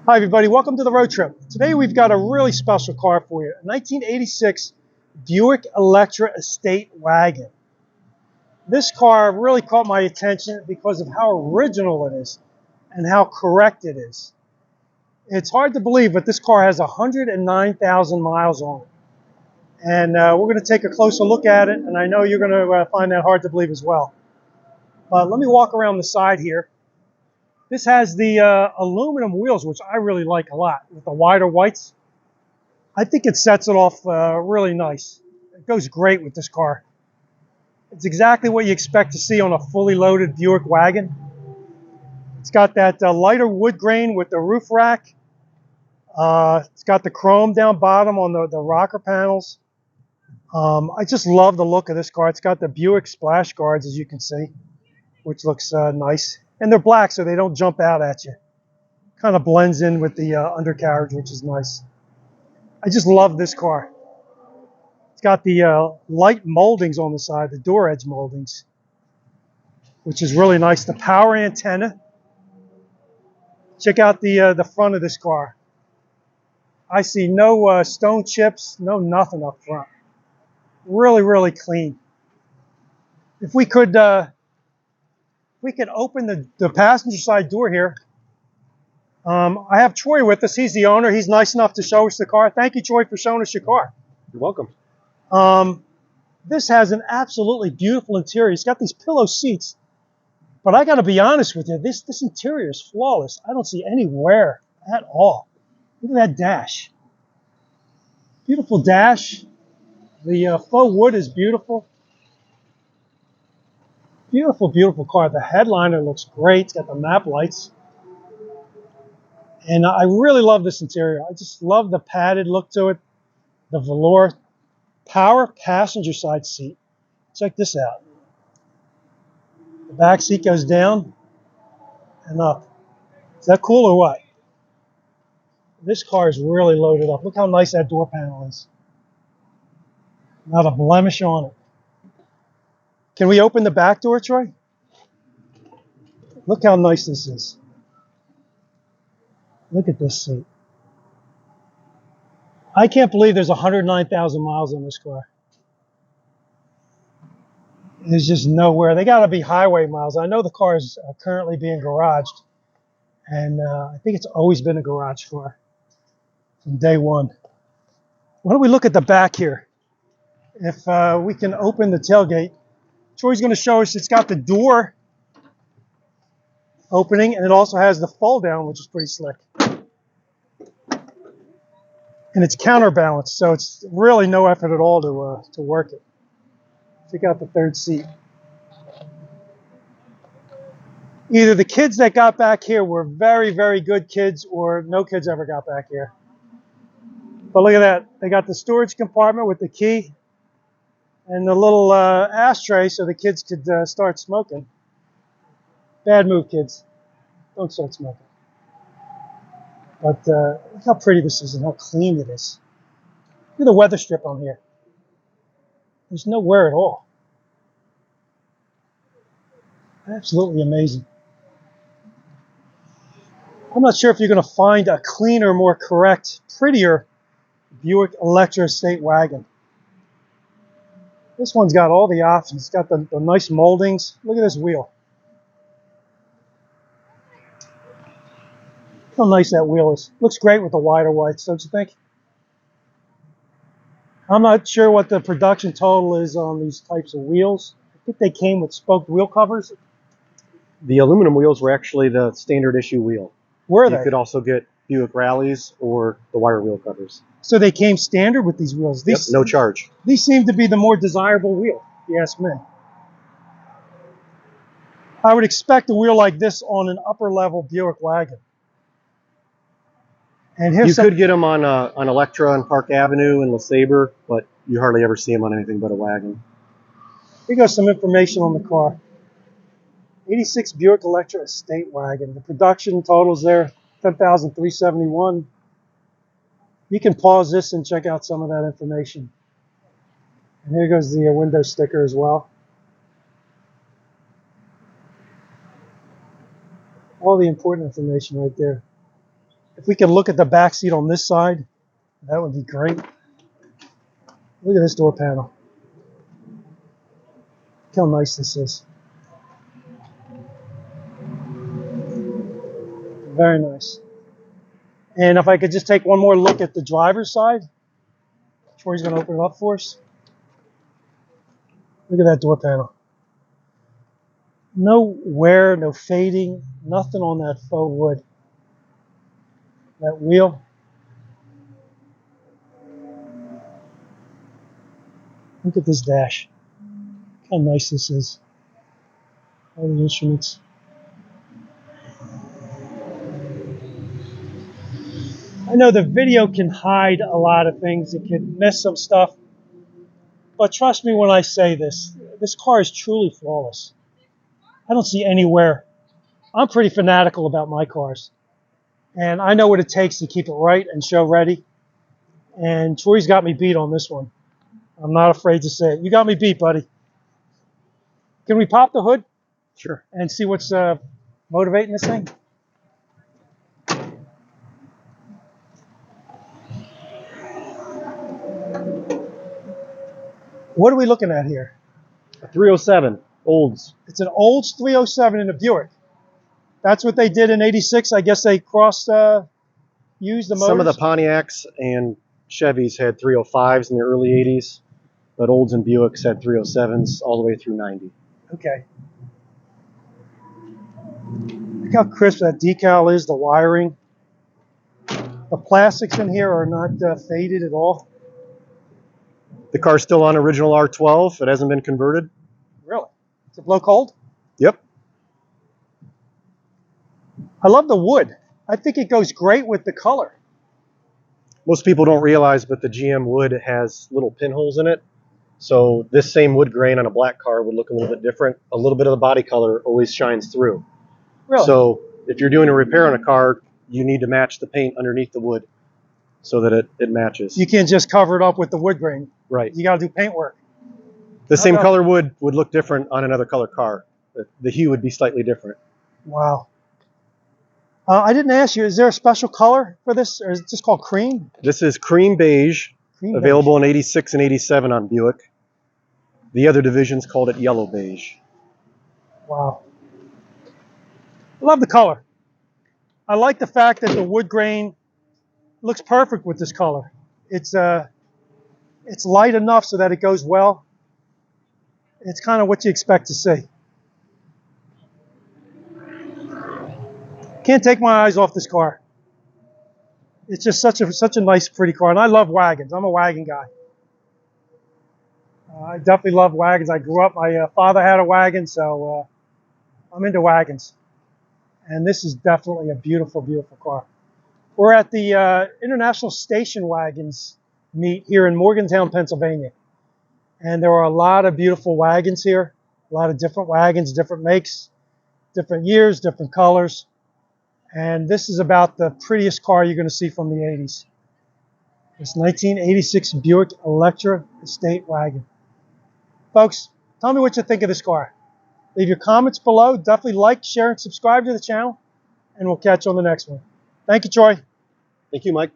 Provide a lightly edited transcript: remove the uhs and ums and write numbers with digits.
Hi everybody, welcome to the road trip. Today we've got a really special car for you, a 1986 Buick Electra Estate Wagon. This car really caught my attention because of how original it is and how correct it is. It's hard to believe, but this car has 109,000 miles on it. And we're going to take a closer look at it, and I know you're going to find that hard to believe as well. Let me walk around the side here. This has the aluminum wheels, which I really like a lot, with the wider whites. I think it sets it off really nice. It goes great with this car. It's exactly what you expect to see on a fully loaded Buick wagon. It's got that lighter wood grain with the roof rack. It's got the chrome down bottom on the rocker panels. I just love the look of this car. It's got the Buick splash guards, as you can see, which looks nice. And they're black, so they don't jump out at you. Kind of blends in with the undercarriage, which is nice. I just love this car. It's got the light moldings on the side, the door edge moldings, which is really nice. The power antenna. Check out the front of this car. I see no stone chips, no nothing up front. Really, really clean. If we could open the passenger side door here. I have Troy with us. He's the owner. He's nice enough to show us the car. Thank you, Troy, for showing us your car. You're welcome. This has an absolutely beautiful interior. It's got these pillow seats, but I got to be honest with you, this interior is flawless. I don't see any wear at all. Look at that dash. Beautiful dash. The faux wood is beautiful. Beautiful, beautiful car. The headliner looks great. It's got the map lights. And I really love this interior. I just love the padded look to it. The velour. Power passenger side seat. Check this out. The back seat goes down and up. Is that cool or what? This car is really loaded up. Look how nice that door panel is. Not a blemish on it. Can we open the back door, Troy? Look how nice this is. Look at this seat. I can't believe there's 109,000 miles on this car. There's just nowhere. They got to be highway miles. I know the car is currently being garaged, and I think it's always been a garage car from day one. Why don't we look at the back here? If we can open the tailgate. Troy's going to show us it's got the door opening, and it also has the fold down, which is pretty slick. And it's counterbalanced, so it's really no effort at all to work it. Check out the third seat. Either the kids that got back here were very, very good kids, or no kids ever got back here. But look at that. They got the storage compartment with the key and the little ashtray so the kids could start smoking. Bad move, kids. Don't start smoking. But look how pretty this is and how clean it is. Look at the weather strip on here. There's no wear at all. Absolutely amazing. I'm not sure if you're going to find a cleaner, more correct, prettier Buick Electra Estate Wagon. This one's got all the options. It's got the nice moldings. Look at this wheel. How nice that wheel is. Looks great with the wider whites, don't you think? I'm not sure what the production total is on these types of wheels. I think they came with spoked wheel covers. The aluminum wheels were actually the standard issue wheel. Were they? You could also get Buick Rallies or the wire wheel covers. So they came standard with these wheels. Yep, no charge. These seem to be the more desirable wheel, if you ask me. I would expect a wheel like this on an upper level Buick wagon. And you could get them on Electra on Park Avenue and LeSabre, but you hardly ever see them on anything but a wagon. Here goes some information on the car. 86 Buick Electra Estate Wagon. The production totals there, 10,371. You can pause this and check out some of that information. And here goes the window sticker as well. All the important information right there. If we could look at the back seat on this side, that would be great. Look at this door panel. Look how nice this is. Very nice. And if I could just take one more look at the driver's side. Troy's going to open it up for us. Look at that door panel. No wear, no fading, nothing on that faux wood. That wheel. Look at this dash. Look how nice this is. All the instruments. I know the video can hide a lot of things. It can miss some stuff. But trust me when I say this. This car is truly flawless. I don't see anywhere. I'm pretty fanatical about my cars. And I know what it takes to keep it right and show ready. And Troy's got me beat on this one. I'm not afraid to say it. You got me beat, buddy. Can we pop the hood? Sure. And see what's motivating this thing? What are we looking at here? A 307, Olds. It's an Olds 307 in a Buick. That's what they did in '86. I guess they used the motors. Some of the Pontiacs and Chevys had 305s in the early 80s, but Olds and Buicks had 307s all the way through 90. Okay. Look how crisp that decal is, the wiring. The plastics in here are not faded at all. The car's still on original R12. It hasn't been converted. Really? Does it blow cold? Yep. I love the wood. I think it goes great with the color. Most people don't realize, but the GM wood has little pinholes in it. So this same wood grain on a black car would look a little bit different. A little bit of the body color always shines through. Really? So if you're doing a repair on a car, you need to match the paint underneath the wood so that it matches. You can't just cover it up with the wood grain. Right. You got to do paint work. The same color wood would look different on another color car. The hue would be slightly different. Wow. I didn't ask you, is there a special color for this, or is it just called cream? This is cream beige, available in 86 and 87 on Buick. The other divisions called it yellow beige. Wow. I love the color. I like the fact that the wood grain looks perfect with this color. It's light enough so that it goes well. It's kind of what you expect to see. Can't take my eyes off this car. It's just such a nice, pretty car. And I love wagons. I'm a wagon guy. I definitely love wagons. I grew up, my father had a wagon, so I'm into wagons. And this is definitely a beautiful, beautiful car. We're at the International Station Wagons meet here in Morgantown, Pennsylvania. And there are a lot of beautiful wagons here. A lot of different wagons, different makes, different years, different colors. And this is about the prettiest car you're going to see from the 80s. This 1986 Buick Electra Estate Wagon. Folks, tell me what you think of this car. Leave your comments below. Definitely like, share, and subscribe to the channel. And we'll catch you on the next one. Thank you, Troy. Thank you, Mike.